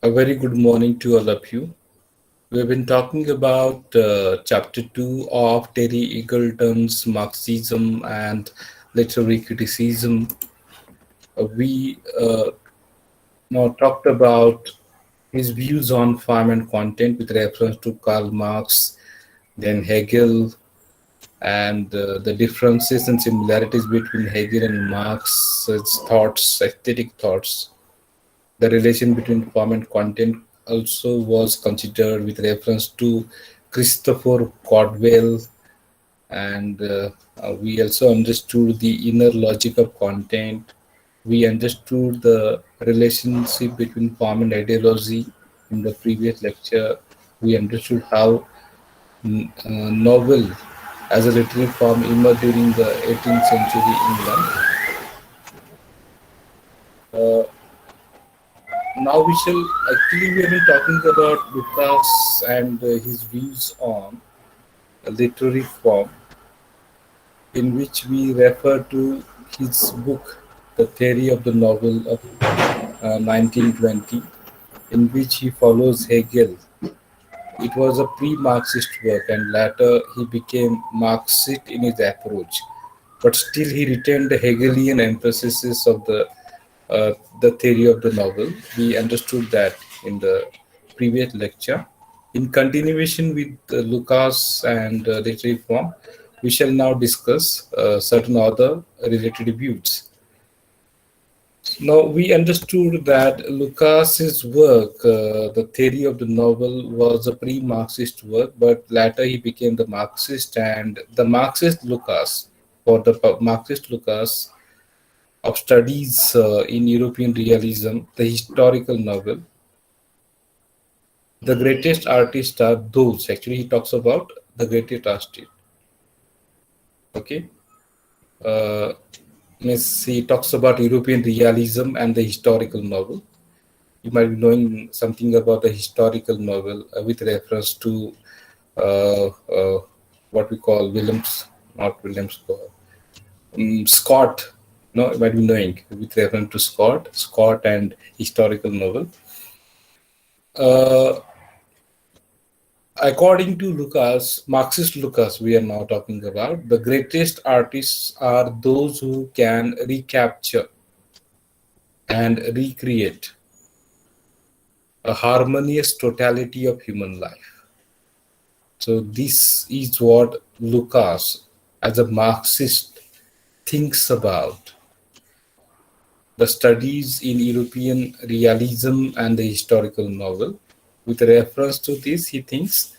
A very good morning to all of you. We've been talking about chapter 2 of Terry Eagleton's Marxism and literary criticism. We now talked about his views on form and content with reference to Karl Marx, then Hegel, and the differences and similarities between Hegel and Marx's thoughts, aesthetic thoughts. The relation between form and content also was considered with reference to Christopher Caldwell, and we also understood the inner logic of content. We understood the relationship between form and ideology in the previous lecture. We understood how novel as a literary form emerged during the 18th century England. Uh, Now we shall actually we have been talking about Lucas and his views on a literary form, in which we refer to his book, The Theory of the Novel of 1920, in which he follows Hegel. It was a pre-Marxist work, and later he became Marxist in his approach, but still he retained the Hegelian emphasis of the theory of the novel. We understood that in the previous lecture. In continuation with Lucas and literary form, we shall now discuss certain other related views. Now, we understood that Lucas's work, the theory of the novel, was a pre-Marxist work, but later he became the Marxist, and the Marxist Lucas, or the Marxist Lucas of studies in European realism, the historical novel. The greatest artists are those. Actually, he talks about the greatest artist. Okay. Uh, Means he talks about European realism and the historical novel. You might be knowing something about the historical novel with reference to uh, uh, what we call Williams, not Williams, Scott. No, you might be knowing with reference to Scott and historical novel. Uh, According to Lucas, Marxist Lucas, we are now talking about, the greatest artists are those who can recapture and recreate a harmonious totality of human life. So, this is what Lucas, as a Marxist, thinks about the studies in European realism and the historical novel. With reference to this, he thinks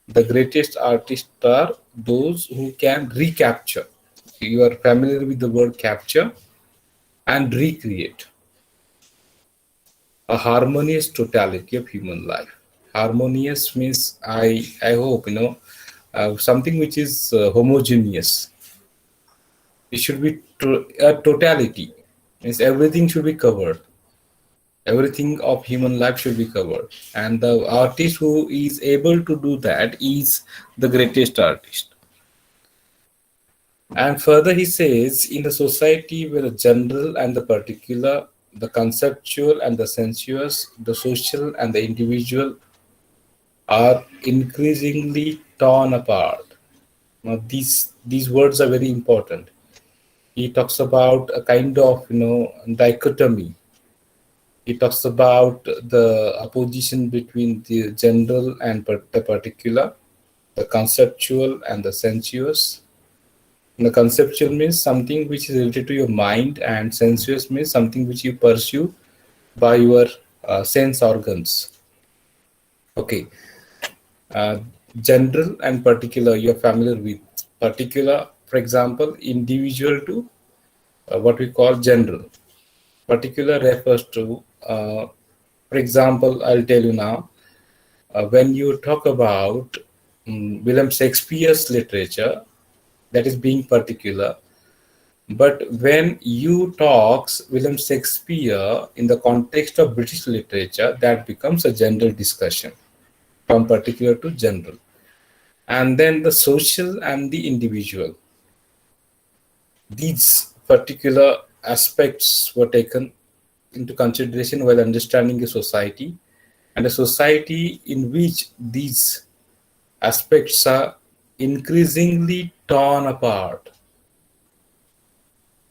the greatest artists are those who can recapture. You are familiar with the word capture and recreate a harmonious totality of human life. Harmonious means I hope something which is homogeneous. It should be a totality. Means everything should be covered. Everything of human life should be covered, and the artist who is able to do that is the greatest artist. And further, he says, in a society where the general and the particular, the conceptual and the sensuous, the social and the individual are increasingly torn apart. Now, these words are very important. He talks about a kind of dichotomy. He talks about the opposition between the general and the particular, the conceptual and the sensuous. The conceptual means something which is related to your mind, and sensuous means something which you pursue by your sense organs. Okay. Uh, General and particular, you're familiar with. Particular, for example, individual to what we call general. Particular refers to, for example, I'll tell you now, when you talk about William Shakespeare's literature, that is being particular. But when you talk William Shakespeare in the context of British literature, that becomes a general discussion from particular to general. And then the social and the individual. These particular aspects were taken into consideration while understanding a society. and a society in which these aspects are increasingly torn apart.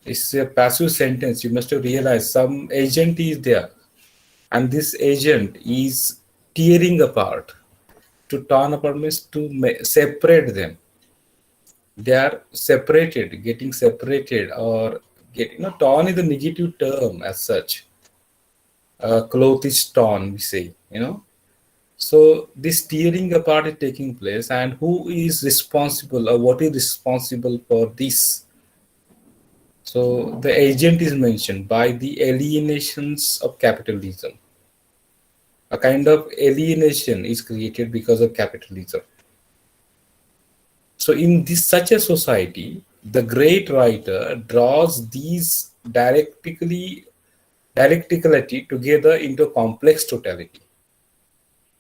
It's a passive sentence. You must have realized some agent is there, and this agent is tearing apart. To torn apart means to separate them. They are separated, getting separated, or torn is a negative term as such. Cloth is torn, we say, So this tearing apart is taking place, and who is responsible or what is responsible for this? So the agent is mentioned by the alienations of capitalism. A kind of alienation is created because of capitalism. So in this such a society, the great writer draws these dialecticality together into a complex totality.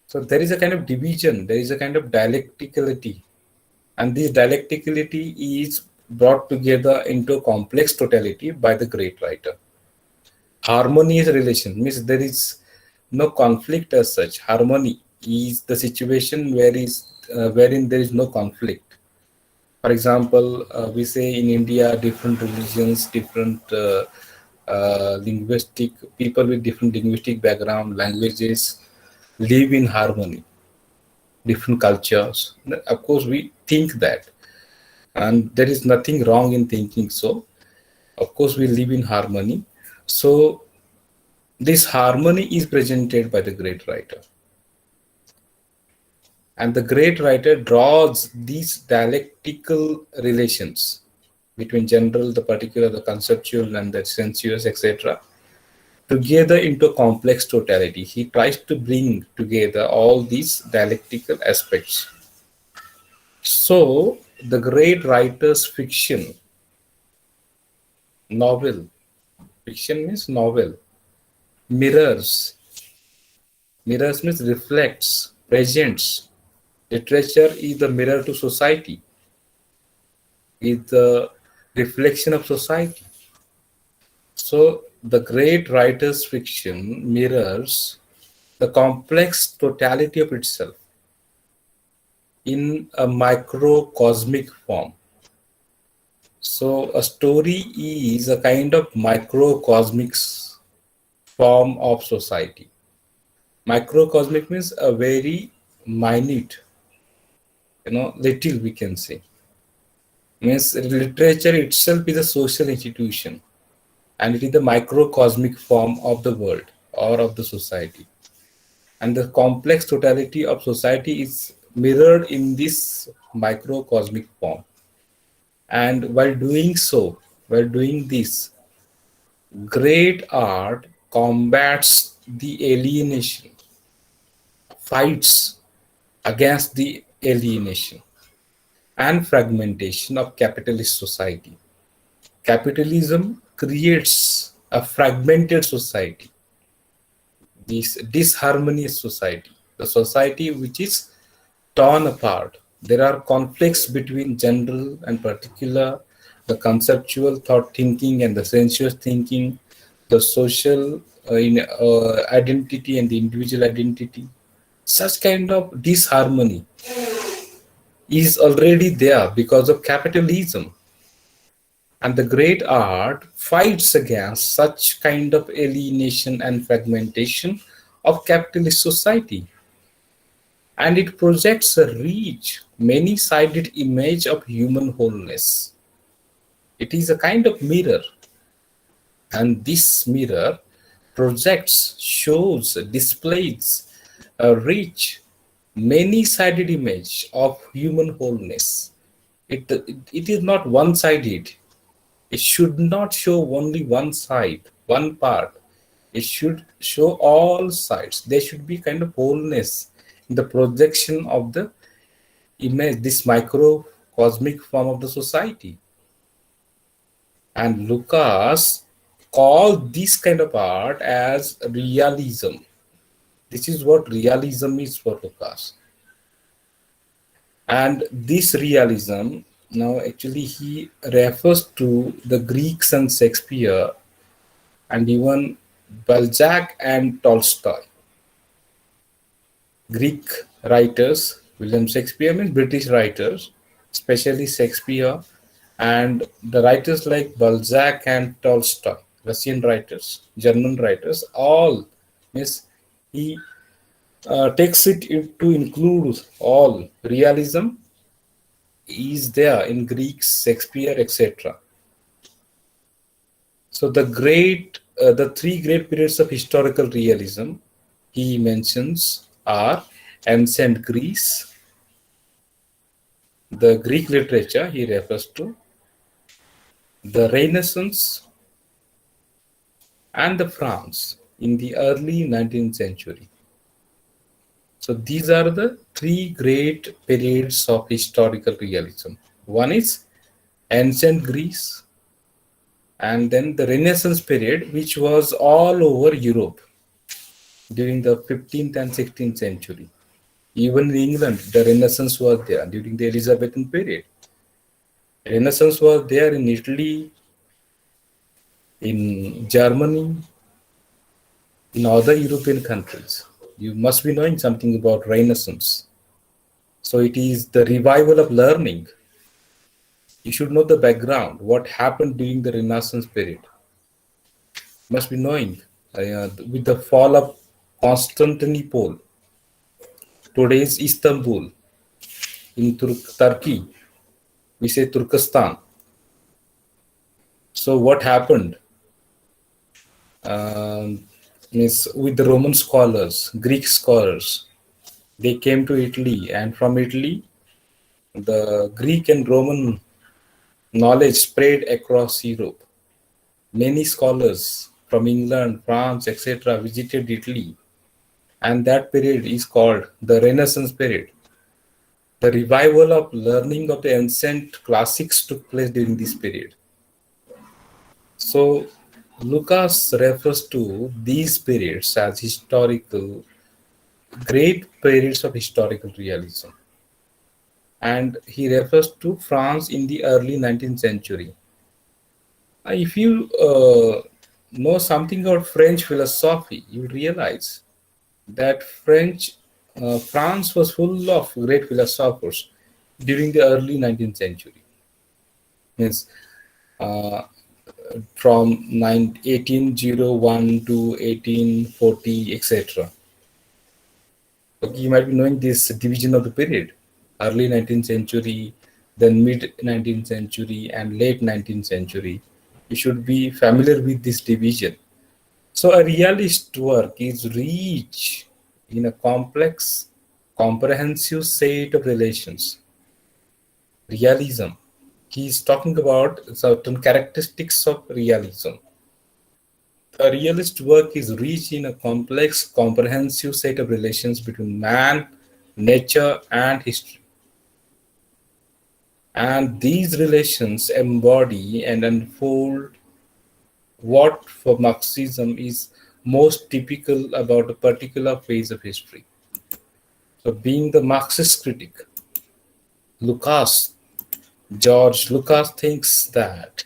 So there is a kind of division, there is a kind of dialecticality, and this dialecticality is brought together into a complex totality by the great writer. Harmonious relation means there is no conflict as such. Harmony is the situation wherein there is no conflict. For example, we say in India, different religions, different linguistic people with different linguistic background, languages live in harmony. Different cultures. Of course, we think that, and there is nothing wrong in thinking so. Of course, we live in harmony. So this harmony is presented by the great writer. And the great writer draws these dialectical relations between general, the particular, the conceptual, and the sensuous, etc., together into a complex totality. He tries to bring together all these dialectical aspects. So, the great writer's novel, fiction means novel, mirrors means reflects, presents. Literature is the mirror to society, is the reflection of society. So the great writer's fiction mirrors the complex totality of itself in a microcosmic form. So a story is a kind of microcosmic form of society. Microcosmic means a very minute, little we can say. Means literature itself is a social institution, and it is the microcosmic form of the world or of the society. And the complex totality of society is mirrored in this microcosmic form. And while doing this, great art combats the alienation, fights against the alienation and fragmentation of capitalist society. Capitalism creates a fragmented society, this disharmonious society, the society which is torn apart. There are conflicts between general and particular, the conceptual thought thinking and the sensuous thinking, the social identity and the individual identity. Such kind of disharmony is already there because of capitalism. And the great art fights against such kind of alienation and fragmentation of capitalist society. And it projects a rich, many-sided image of human wholeness. It is a kind of mirror. And this mirror projects, shows, displays a rich, many-sided image of human wholeness. It is not one-sided. It should not show only one side, one part. It should show all sides. There should be kind of wholeness in the projection of the image, this microcosmic form of the society. And Lucas called this kind of art as realism. This is what realism is for Lucas. And this realism, now actually he refers to the Greeks and Shakespeare and even Balzac and Tolstoy. Greek writers, William Shakespeare means British writers, especially Shakespeare, and the writers like Balzac and Tolstoy, Russian writers, German writers, all means he takes it to include all realism is there in Greek, Shakespeare, etc. So the three great periods of historical realism he mentions are ancient Greece, the Greek literature he refers to, the Renaissance, and the France in the early 19th century. So these are the three great periods of historical realism. One is ancient Greece, and then the Renaissance period, which was all over Europe during the 15th and 16th century. Even in England, the Renaissance was there during the Elizabethan period. Renaissance was there in Italy, in Germany, in other European countries. You must be knowing something about Renaissance. So it is the revival of learning. You should know the background, what happened during the Renaissance period. You must be knowing with the fall of Constantinople, today's Istanbul, in Turkey, we say Turkestan. So what happened? Means with the Roman scholars, Greek scholars, they came to Italy, and from Italy, the Greek and Roman knowledge spread across Europe. Many scholars from England, France, etc., visited Italy, and that period is called the Renaissance period. The revival of learning of the ancient classics took place during this period. So, Lucas refers to these periods as historical, great periods of historical realism. And he refers to France in the early 19th century. If you know something about French philosophy, you realize that France was full of great philosophers during the early 19th century. Means uh, from 1801 to 1840, etc. You might be knowing this division of the period: early 19th century, then mid 19th century, and late 19th century. You should be familiar with this division. So a realist work is rich in a complex, comprehensive set of relations. Realism. He is talking about certain characteristics of realism. A realist work is rich in a complex, comprehensive set of relations between man, nature, and history. And these relations embody and unfold what for Marxism is most typical about a particular phase of history. So, being the Marxist critic, Lucas, George Lucas thinks that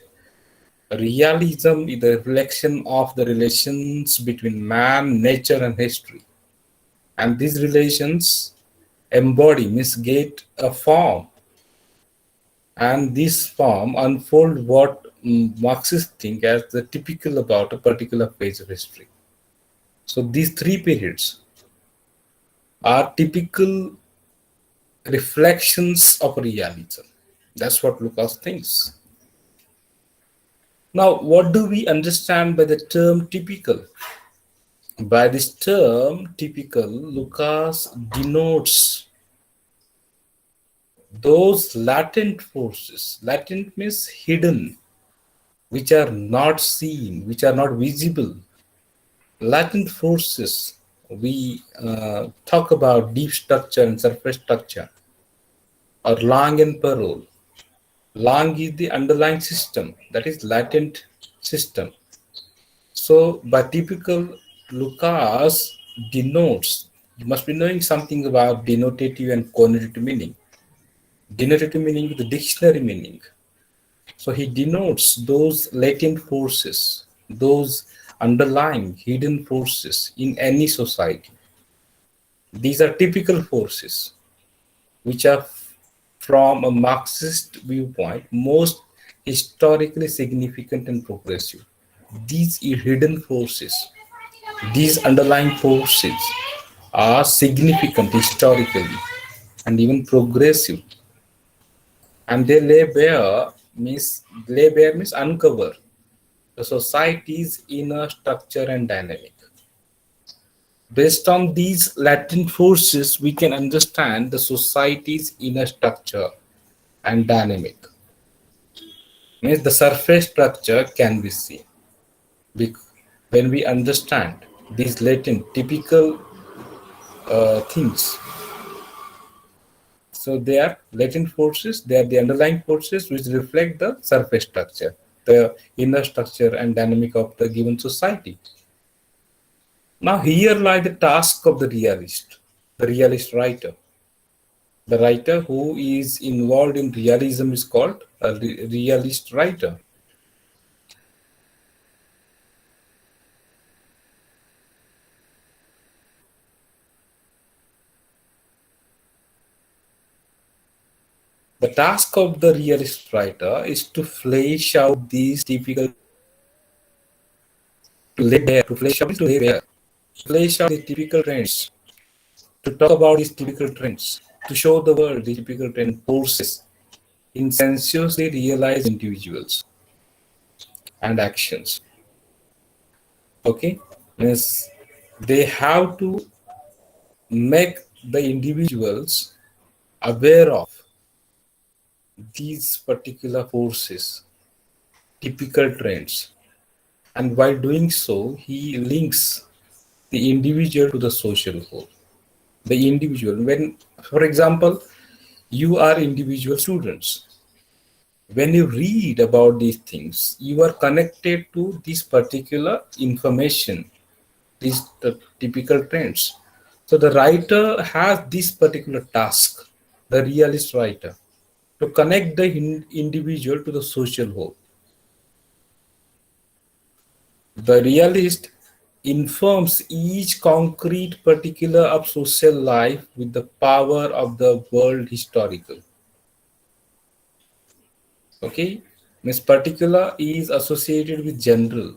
realism is the reflection of the relations between man, nature, and history. And these relations embody, means get a form. And this form unfold what Marxists think as the typical about a particular phase of history. So these three periods are typical reflections of realism. That's what Lucas thinks. Now, what do we understand by the term typical? By this term, typical, Lucas denotes those latent forces. Latent means hidden, which are not seen, which are not visible. Latent forces, we talk about deep structure and surface structure, or Lang and Parole. Lang is the underlying system, that is latent system. So by typical, Lucas denotes, you must be knowing something about denotative and connotative meaning. Denotative meaning is the dictionary meaning. So he denotes those latent forces, those underlying hidden forces in any society. These are typical forces which are from a Marxist viewpoint most historically significant and progressive. These hidden forces, these underlying forces are significant historically and even progressive, and they lay bare means uncover the society's inner structure and dynamic. Based on these latent forces, we can understand the society's inner structure and dynamic. Means the surface structure can be seen. When we understand these latent, typical things, so they are latent forces, they are the underlying forces which reflect the surface structure, the inner structure and dynamic of the given society. Now, here lie the task of the realist writer. The writer who is involved in realism is called a realist writer. The task of the realist writer is to flesh out these typical, flesh out the typical trends, to talk about these typical trends, to show the world the typical trend forces in sensuously realized individuals and actions. Okay, means they have to make the individuals aware of these particular forces, typical trends, and while doing so, he links the individual to the social whole. The individual, when, for example, you are individual students, when you read about these things, you are connected to this particular information, these the typical trends. So the writer has this particular task, the realist writer, to connect the individual to the social whole. The realist informs each concrete particular of social life with the power of the world historical. Okay, means particular is associated with general,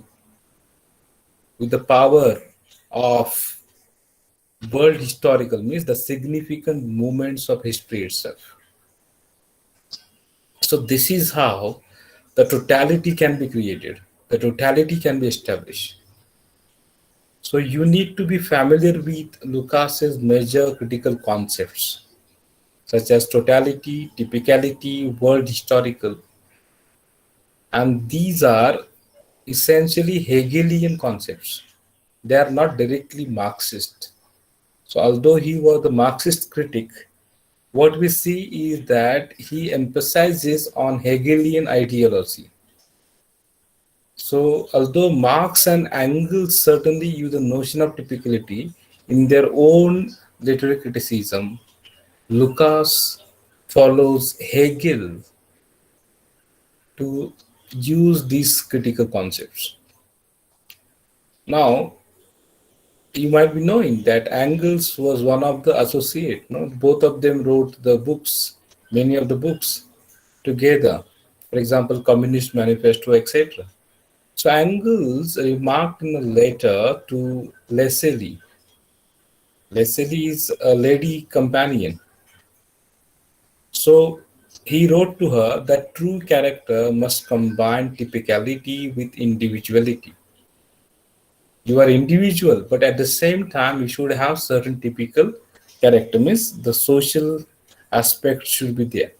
with the power of world historical, means the significant moments of history itself. So this is how the totality can be created, the totality can be established. So you need to be familiar with Lucas's major critical concepts such as totality, typicality, world historical, and these are essentially Hegelian concepts. They are not directly Marxist. So although he was the Marxist critic, what we see is that he emphasizes on Hegelian ideology. So although Marx and Engels certainly use the notion of typicality in their own literary criticism, Lucas follows Hegel to use these critical concepts. Now, you might be knowing that Engels was one of the associate. No? Both of them wrote the books, many of the books together. For example, Communist Manifesto, etc. So Engels remarked in a letter to Leslie. Leslie is a lady companion. So he wrote to her that true character must combine typicality with individuality. You are individual, but at the same time, you should have certain typical character. Means the social aspect should be there.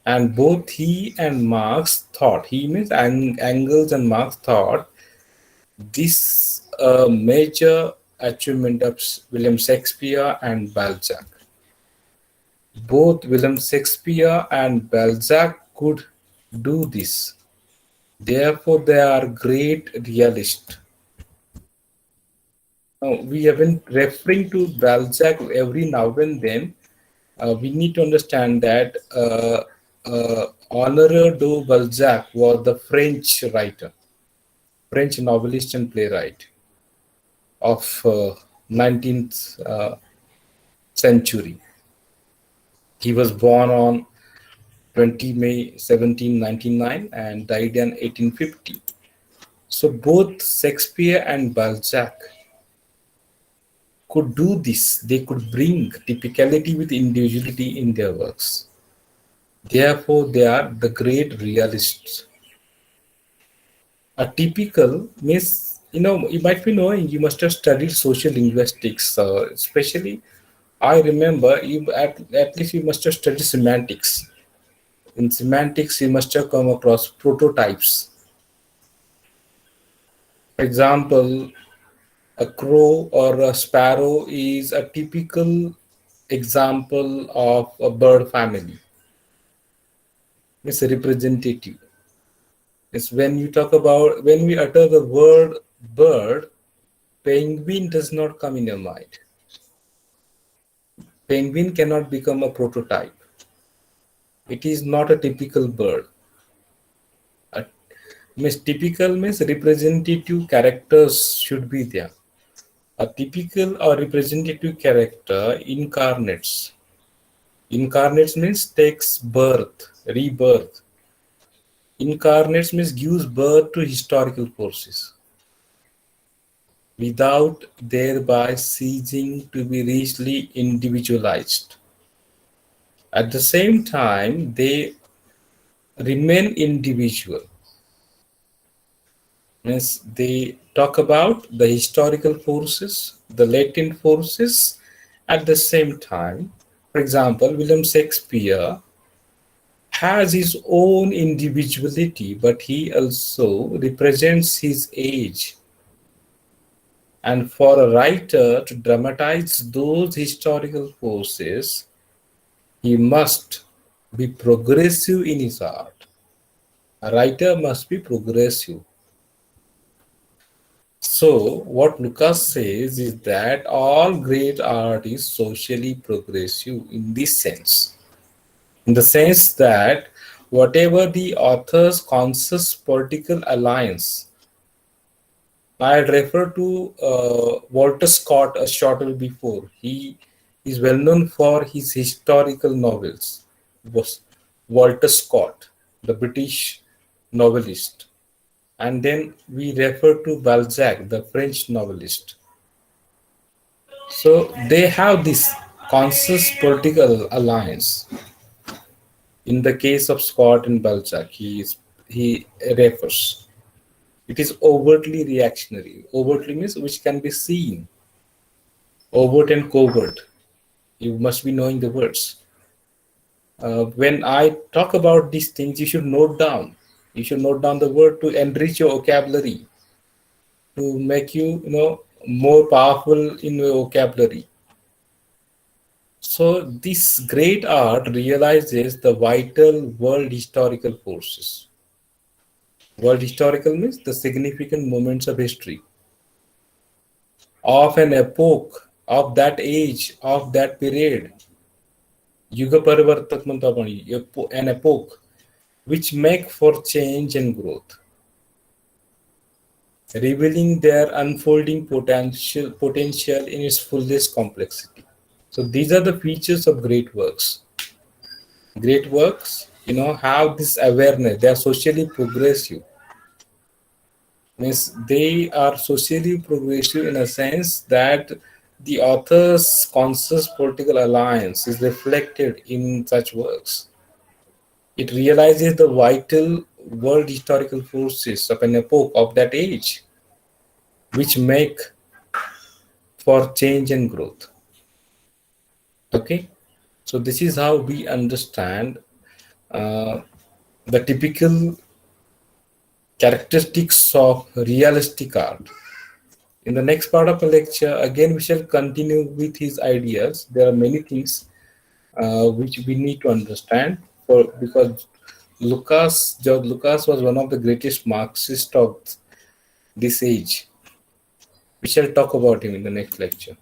And both he and Marx thought, he means Engels and Marx thought this major achievement of William Shakespeare and Balzac. Both William Shakespeare and Balzac could do this. Therefore, they are great realists. Now, we have been referring to Balzac every now and then. We need to understand that Honoré de Balzac was the French writer, French novelist and playwright of 19th century. He was born on 20 May 1799 and died in 1850. So both Shakespeare and Balzac could do this. They could bring typicality with individuality in their works. Therefore, they are the great realists. A typical means, you might be knowing, you must have studied social linguistics, especially I remember at least you must have studied semantics. In semantics, you must have come across prototypes. For example, a crow or a sparrow is a typical example of a bird family. It's representative. It's when we utter the word bird, penguin does not come in your mind. Penguin cannot become a prototype. It is not a typical bird. A, means typical means representative characters should be there. A typical or representative character incarnates. Incarnates means takes birth, rebirth. Incarnates means gives birth to historical forces without thereby ceasing to be richly individualized. At the same time, they remain individual. Means they talk about the historical forces, the latent forces at the same time. For example, William Shakespeare has his own individuality, but he also represents his age. And for a writer to dramatize those historical forces, he must be progressive in his art. A writer must be progressive. So, what Lucas says is that all great art is socially progressive in this sense. In the sense that whatever the author's conscious political alliance, I had referred to Walter Scott a short while before. He is well known for his historical novels. Was Walter Scott, the British novelist. And then we refer to Balzac, the French novelist. So they have this conscious political alliance. In the case of Scott and Balzac, he refers. It is overtly reactionary. Overtly means which can be seen. Overt and covert. You must be knowing the words. When I talk about these things, you should note down. You should note down the word to enrich your vocabulary, to make you more powerful in your vocabulary. So this great art realizes the vital world historical forces. World historical means the significant moments of history of an epoch, of that age, of that period. Yuga Parivartak म्हणतो आपण, an epoch which make for change and growth, revealing their unfolding potential in its fullest complexity. So these are the features of great works. Great works, have this awareness. They are socially progressive. Means they are socially progressive in a sense that the author's conscious political alliance is reflected in such works. It realizes the vital world historical forces of an epoch of that age, which make for change and growth. Okay, so this is how we understand the typical characteristics of realistic art. In the next part of the lecture, again, we shall continue with his ideas. There are many things which we need to understand because George Lucas was one of the greatest Marxists of this age. We shall talk about him in the next lecture.